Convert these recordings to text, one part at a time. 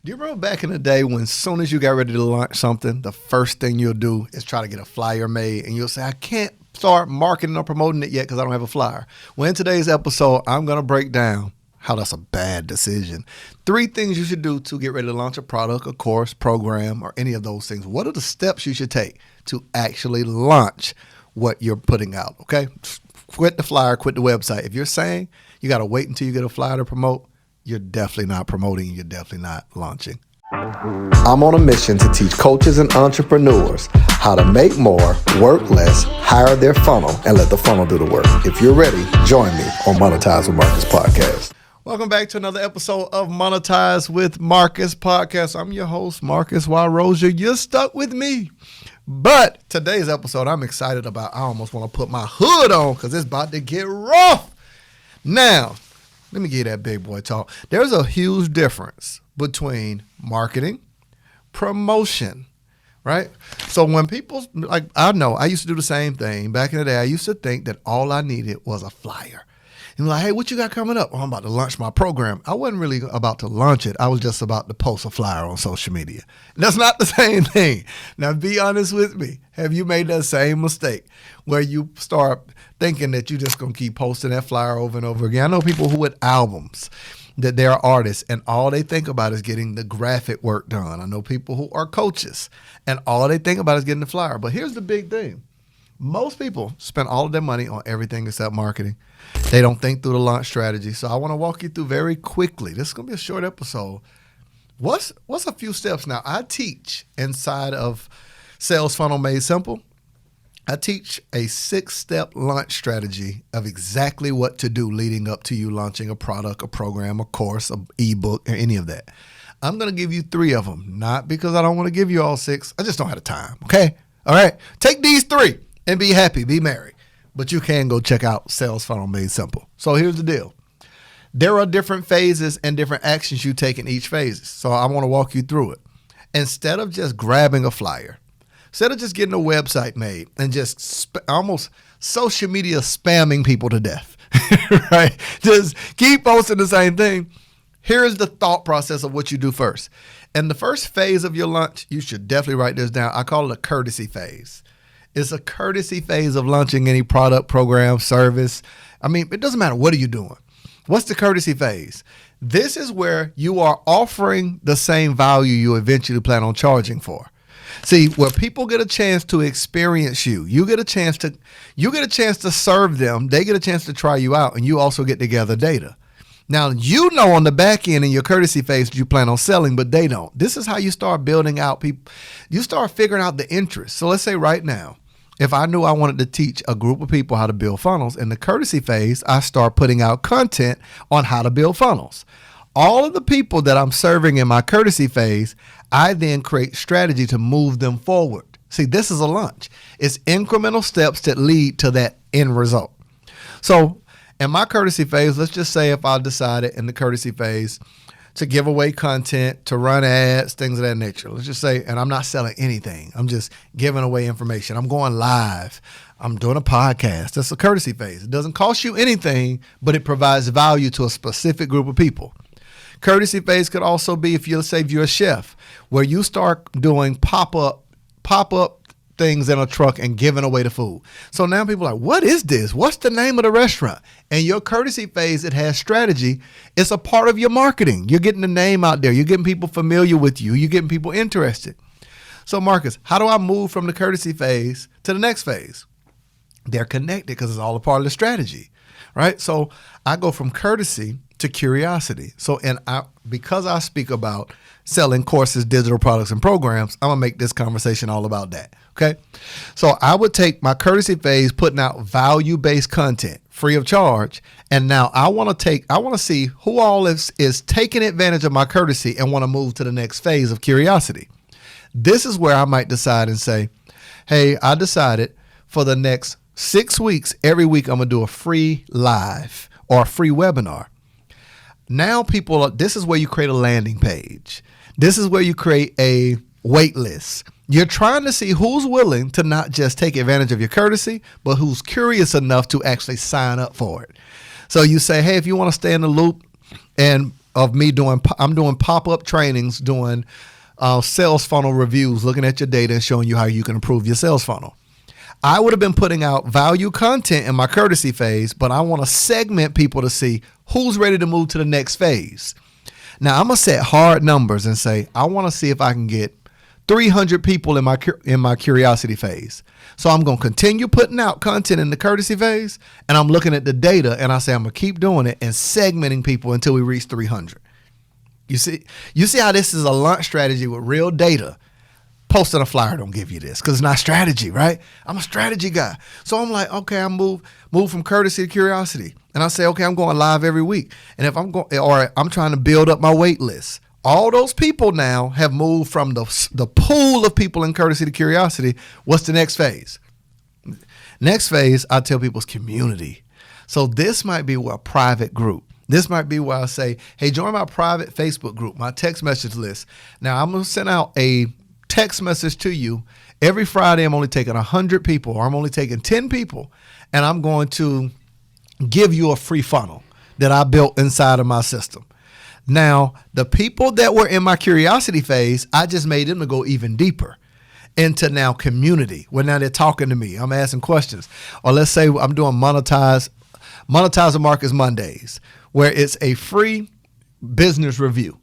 Do you remember back in the day when as soon as you got ready to launch something, the first thing you'll do is try to get a flyer made, and you'll say, I can't start marketing or promoting it yet because I don't have a flyer. Well, in today's episode, I'm going to break down how that's a bad decision. 3 things you should do to get ready to launch a product, a course, program, or any of those things. What are the steps you should take to actually launch what you're putting out, okay? Quit the flyer, quit the website. If you're saying you got to wait until you get a flyer to promote, you're definitely not promoting, you're definitely not launching. I'm on a mission to teach coaches and entrepreneurs how to make more, work less, hire their funnel, and let the funnel do the work. If you're ready, join me on Monetize with Marcus podcast. Welcome back to another episode of Monetize with Marcus podcast. I'm your host, Marcus 𝗏𝗏. You're stuck with me. But today's episode, I'm excited about. I almost want to put my hood on because it's about to get rough. Now, let me give you that big boy talk. There's a huge difference between marketing, promotion, right? So when people, like I know, I used to do the same thing. Back in the day, I used to think that all I needed was a flyer. And like, hey, what you got coming up? Oh, I'm about to launch my program. I wasn't really about to launch it. I was just about to post a flyer on social media. That's not the same thing. Now, be honest with me. Have you made that same mistake where you start thinking that you're just going to keep posting that flyer over and over again? I know people who with albums, that they're artists, and all they think about is getting the graphic work done. I know people who are coaches, and all they think about is getting the flyer. But here's the big thing. Most people spend all of their money on everything except marketing. They don't think through the launch strategy. So I want to walk you through very quickly. This is going to be a short episode. What's a few steps? Now, I teach inside of Sales Funnel Made Simple. I teach a 6-step launch strategy of exactly what to do leading up to you launching a product, a program, a course, an ebook, or any of that. I'm going to give you 3 of them, not because I don't want to give you all 6. I just don't have the time, okay? All right? Take these 3 and be happy, be merry. But you can go check out Sales Funnel Made Simple. So here's the deal. There are different phases and different actions you take in each phase. So I want to walk you through it. Instead of just grabbing a flyer, instead of just getting a website made and just almost social media spamming people to death, right? Just keep posting the same thing. Here's the thought process of what you do first. In the first phase of your launch, you should definitely write this down. I call it a courtesy phase. It's a courtesy phase of launching any product, program, service. I mean, it doesn't matter. What are you doing? What's the courtesy phase? This is where you are offering the same value you eventually plan on charging for. See, where people get a chance to experience you, you get a chance to serve them, they get a chance to try you out, and you also get to gather data. Now, you know on the back end in your courtesy phase you plan on selling, but they don't. This is how you start building out people. You start figuring out the interest. So let's say right now, if I knew I wanted to teach a group of people how to build funnels, in the courtesy phase, I start putting out content on how to build funnels. All of the people that I'm serving in my courtesy phase, I then create strategy to move them forward. See, this is a launch. It's incremental steps that lead to that end result. So in my courtesy phase, let's just say if I decided in the courtesy phase to give away content, to run ads, things of that nature. Let's just say, and I'm not selling anything. I'm just giving away information. I'm going live. I'm doing a podcast. That's a courtesy phase. It doesn't cost you anything, but it provides value to a specific group of people. Courtesy phase could also be if you're a chef, where you start doing pop-up things in a truck and giving away the food. So now people are like, what is this? What's the name of the restaurant? And your courtesy phase, it has strategy. It's a part of your marketing. You're getting the name out there. You're getting people familiar with you. You're getting people interested. So Marcus, how do I move from the courtesy phase to the next phase? They're connected because it's all a part of the strategy, right? So I go from courtesy to curiosity. So, because I speak about selling courses, digital products, and programs, I'm gonna make this conversation all about that. Okay. So I would take my courtesy phase, putting out value-based content free of charge. And now I want to see who all is taking advantage of my courtesy and want to move to the next phase of curiosity. This is where I might decide and say, hey, I decided for the next 6 weeks, every week, I'm going to do a free live or a free webinar. Now this is where you create a landing page. This is where you create a wait list. You're trying to see who's willing to not just take advantage of your courtesy, but who's curious enough to actually sign up for it. So you say, hey, if you want to stay in the loop and of me I'm doing pop-up trainings, doing sales funnel reviews, looking at your data and showing you how you can improve your sales funnel. I would have been putting out value content in my courtesy phase, but I want to segment people to see who's ready to move to the next phase. Now I'm going to set hard numbers and say, I want to see if I can get 300 people in my curiosity phase. So I'm going to continue putting out content in the courtesy phase, and I'm looking at the data and I say, I'm going to keep doing it and segmenting people until we reach 300. You see how this is a launch strategy with real data. Posting a flyer don't give you this because it's not strategy, right? I'm a strategy guy. So I'm like, okay, I move from courtesy to curiosity. And I say, okay, I'm going live every week. And if I'm going, or I'm trying to build up my wait list. All those people now have moved from the pool of people in courtesy to curiosity. What's the next phase? Next phase, I tell people, is community. So this might be a private group. This might be where I say, hey, join my private Facebook group, my text message list. Now I'm going to send out a text message to you. Every Friday, I'm only taking 100 people, or I'm only taking 10 people, and I'm going to give you a free funnel that I built inside of my system. Now, the people that were in my curiosity phase, I just made them to go even deeper into now community, where now they're talking to me. I'm asking questions. Or let's say I'm doing Monetize a Marcus Mondays, where it's a free business review.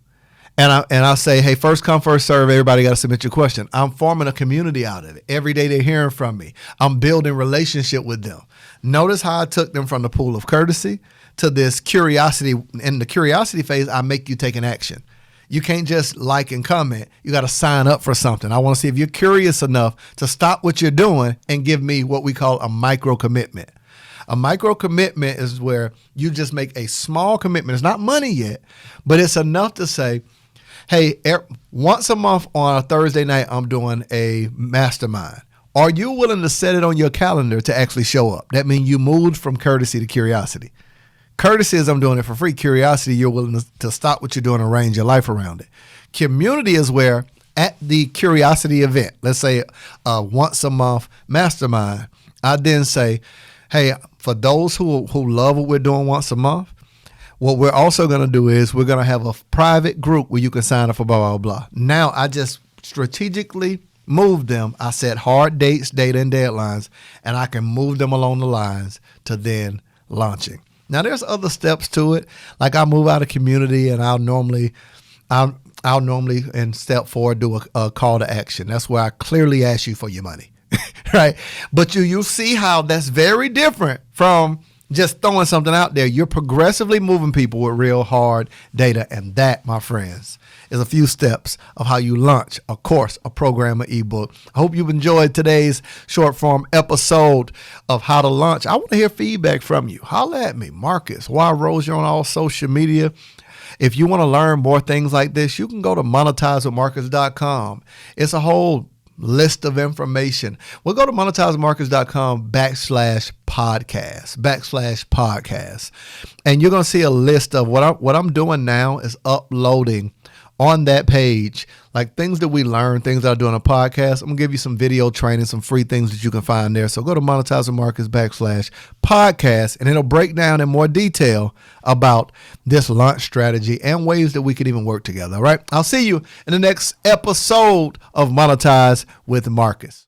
And I say, hey, first come, first serve. Everybody got to submit your question. I'm forming a community out of it. Every day they're hearing from me. I'm building relationship with them. Notice how I took them from the pool of courtesy to this curiosity. In the curiosity phase, I make you take an action. You can't just like and comment. You got to sign up for something. I want to see if you're curious enough to stop what you're doing and give me what we call a micro commitment. A micro commitment is where you just make a small commitment. It's not money yet, but it's enough to say, hey, once a month on a Thursday night, I'm doing a mastermind. Are you willing to set it on your calendar to actually show up? That means you moved from courtesy to curiosity. Courtesy is I'm doing it for free. Curiosity, you're willing to stop what you're doing and arrange your life around it. Community is where at the curiosity event, let's say once a month mastermind, I then say, hey, for those who love what we're doing once a month, what we're also going to do is we're going to have a private group where you can sign up for blah, blah, blah. Now I just strategically move them. I set hard dates, data, and deadlines, and I can move them along the lines to then launching. Now there's other steps to it. Like I move out of community and I'll normally in step 4 do a call to action. That's where I clearly ask you for your money, right? But you see how that's very different from just throwing something out there. You're progressively moving people with real hard data. And that, my friends, is a few steps of how you launch a course, a program, an ebook. I hope you've enjoyed today's short form episode of how to launch. I want to hear feedback from you. Holla at me, Marcus, 𝗦𝘆𝘀𝗲 on all social media. If you want to learn more things like this, you can go to monetizewithmarcus.com. It's a whole list of information. We'll go to monetizewithmarcus.com/podcast. And you're going to see a list of what I'm doing now is uploading on that page, like things that we learn, things that I do on a podcast. I'm going to give you some video training, some free things that you can find there. So go to monetizewithmarcus.com/podcast, and it'll break down in more detail about this launch strategy and ways that we could even work together. All right. I'll see you in the next episode of Monetize with Marcus.